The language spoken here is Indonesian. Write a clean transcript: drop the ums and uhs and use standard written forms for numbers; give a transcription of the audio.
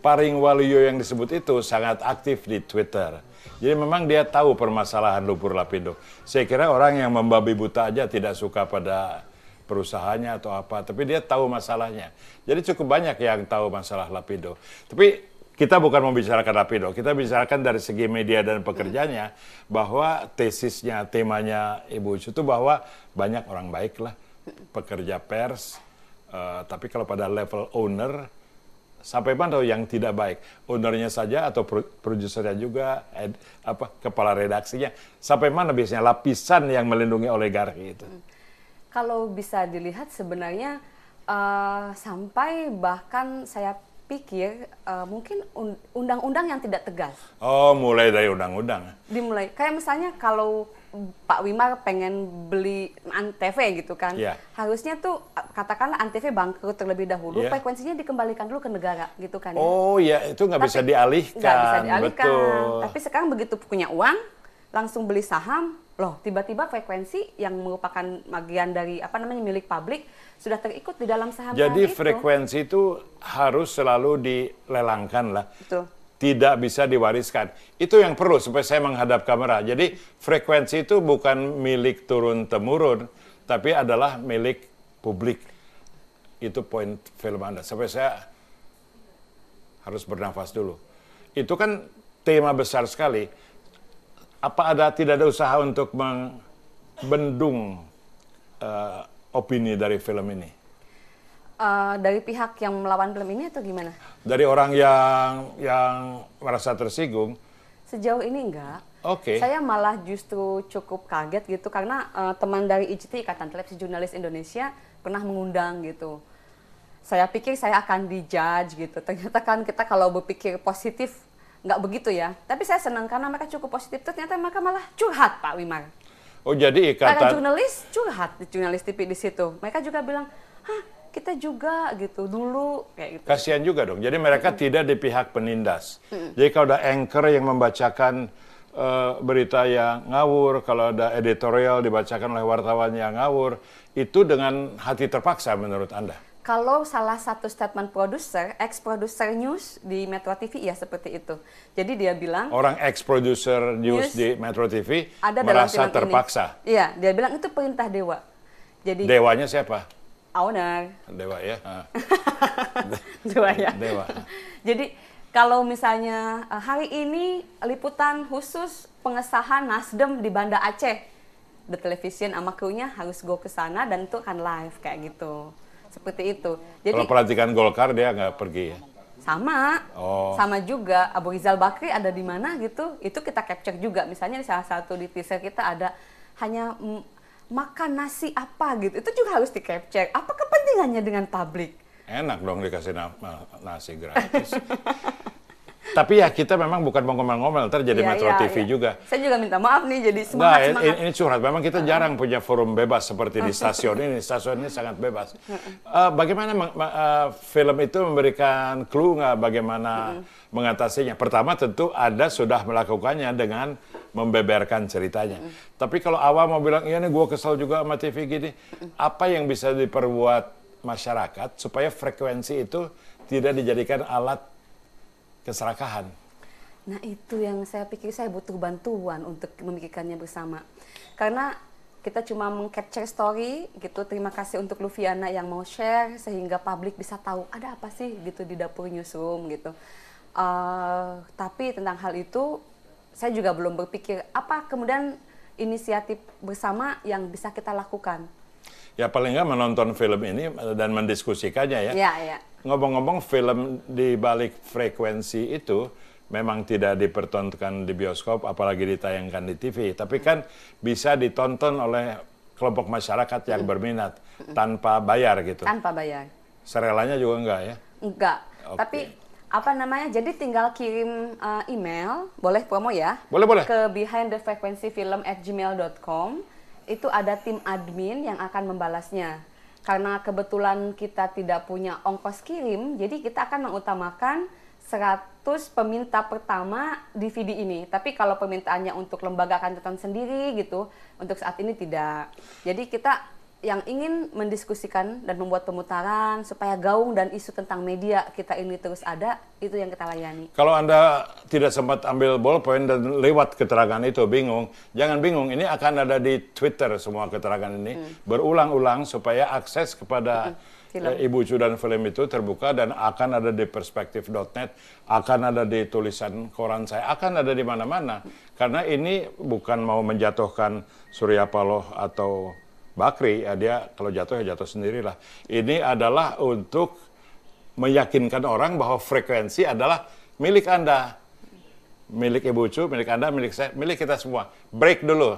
Paring Waluyo yang disebut itu sangat aktif di Twitter. Jadi memang dia tahu permasalahan lumpur lapindo. Saya kira orang yang membabi buta aja tidak suka pada perusahaannya atau apa, tapi dia tahu masalahnya. Jadi cukup banyak yang tahu masalah lapindo. Tapi kita bukan membicarakan lapindo, kita bicarakan dari segi media dan pekerjanya, bahwa tesisnya, temanya Ibu Ucu itu bahwa banyak orang baik lah, pekerja pers, tapi kalau pada level owner, sampai mana yang tidak baik, ownernya saja atau produsernya juga, kepala redaksinya, sampai mana biasanya lapisan yang melindungi oligarki itu? Kalau bisa dilihat sebenarnya sampai bahkan saya pikir mungkin undang-undang yang tidak tegas. Oh, mulai dari undang-undang. Dimulai, kayak misalnya kalau Pak Wimar pengen beli Antv gitu kan, harusnya tuh katakanlah Antv bangkrut terlebih dahulu, frekuensinya dikembalikan dulu ke negara gitu kan. Oh ya, itu nggak bisa dialihkan. Nggak bisa dialihkan. Betul. Tapi sekarang begitu punya uang, langsung beli saham, loh tiba-tiba frekuensi yang merupakan bagian dari milik publik sudah terikut di dalam saham-saham Jadi itu. frekuensi itu harus selalu dilelangkan lah. Betul. Tidak bisa diwariskan. Itu yang perlu supaya saya menghadap kamera. Jadi frekuensi itu bukan milik turun-temurun, tapi adalah milik publik. Itu poin film Anda. Sampai saya harus bernafas dulu. Itu kan tema besar sekali. Apa tidak ada usaha untuk membendung opini dari film ini? Dari pihak yang melawan film ini atau gimana? Dari orang yang merasa tersinggung? Sejauh ini enggak. Oke. Saya malah justru cukup kaget gitu karena teman dari IJT, Ikatan Televisi Jurnalis Indonesia, pernah mengundang gitu. Saya pikir saya akan dijudge gitu. Ternyata kan kita kalau berpikir positif nggak begitu ya. Tapi saya senang karena mereka cukup positif. Ternyata mereka malah curhat, Pak Wimar. Oh, jadi Para jurnalis curhat, jurnalis TV di situ. Mereka juga bilang, kita juga gitu dulu kayak gitu. Kasihan juga dong. Jadi mereka tidak di pihak penindas. Jadi kalau ada anchor yang membacakan berita yang ngawur, kalau ada editorial dibacakan oleh wartawan yang ngawur, itu dengan hati terpaksa menurut Anda? Kalau salah satu statement produser, ex-produser news di Metro TV ya seperti itu. Jadi dia bilang orang ex-produser news di Metro TV ada merasa terpaksa. Iya, dia bilang itu perintah dewa. Jadi dewanya siapa? Owner. Dewa ya. Dewa ya. Dewa. Jadi kalau misalnya hari ini liputan khusus pengesahan Nasdem di Banda Aceh, The Television sama krunya harus go ke sana dan itu akan live kayak gitu. Seperti itu. Jadi kalau pelantikan Golkar dia nggak pergi ya? Sama. Sama juga. Abu Rizal Bakri ada di mana gitu, itu kita capture juga. Misalnya di salah satu di teaser kita ada hanya makan nasi apa gitu, itu juga harus di-capture. Apa kepentingannya dengan publik? Enak dong dikasih nasi gratis. Tapi ya kita memang bukan mau ngomel-ngomel, ntar jadi Metro TV juga. Saya juga minta maaf nih, jadi semangat. Ini curhat, memang kita jarang punya forum bebas seperti di stasiun ini. Stasiun ini sangat bebas. Bagaimana film itu memberikan clue nggak bagaimana mengatasinya? Pertama tentu Anda sudah melakukannya dengan membeberkan ceritanya. Tapi kalau awam mau bilang, iya nih gue kesel juga sama TV gini, apa yang bisa diperbuat masyarakat supaya frekuensi itu tidak dijadikan alat keserakahan? Nah itu yang saya pikir saya butuh bantuan untuk memikirkannya bersama. Karena kita cuma meng-capture story gitu. Terima kasih untuk Luviana yang mau share sehingga publik bisa tahu ada apa sih gitu di dapur newsroom gitu. Tapi tentang hal itu saya juga belum berpikir apa kemudian inisiatif bersama yang bisa kita lakukan. Ya paling nggak menonton film ini dan mendiskusikannya ya. Iya. Ngomong-ngomong, film di balik frekuensi itu memang tidak dipertontonkan di bioskop, apalagi ditayangkan di TV. Tapi kan bisa ditonton oleh kelompok masyarakat yang berminat tanpa bayar gitu. Tanpa bayar. Serelanya juga enggak ya? Enggak. Okay. Tapi jadi tinggal kirim email, boleh promo ya? Boleh. Ke behindthefrequencyfilm@gmail.com. Itu ada tim admin yang akan membalasnya. Karena kebetulan kita tidak punya ongkos kirim, jadi kita akan mengutamakan 100 peminta pertama DVD ini. Tapi kalau permintaannya untuk lembaga akan tonton sendiri gitu, untuk saat ini tidak. Jadi kita yang ingin mendiskusikan dan membuat pemutaran supaya gaung dan isu tentang media kita ini terus ada, itu yang kita layani. Kalau Anda tidak sempat ambil ballpoint dan lewat keterangan itu bingung, jangan bingung, ini akan ada di Twitter semua keterangan ini, berulang-ulang supaya akses kepada Ibu Cu dan film itu terbuka dan akan ada di perspektif.net, akan ada di tulisan koran saya, akan ada di mana-mana. Karena ini bukan mau menjatuhkan Surya Paloh atau Bakri, ya dia kalau jatuh ya jatuh sendirilah. Ini adalah untuk meyakinkan orang bahwa frekuensi adalah milik Anda. Milik Ibu Cu, milik Anda, milik saya, milik kita semua. Break dulu.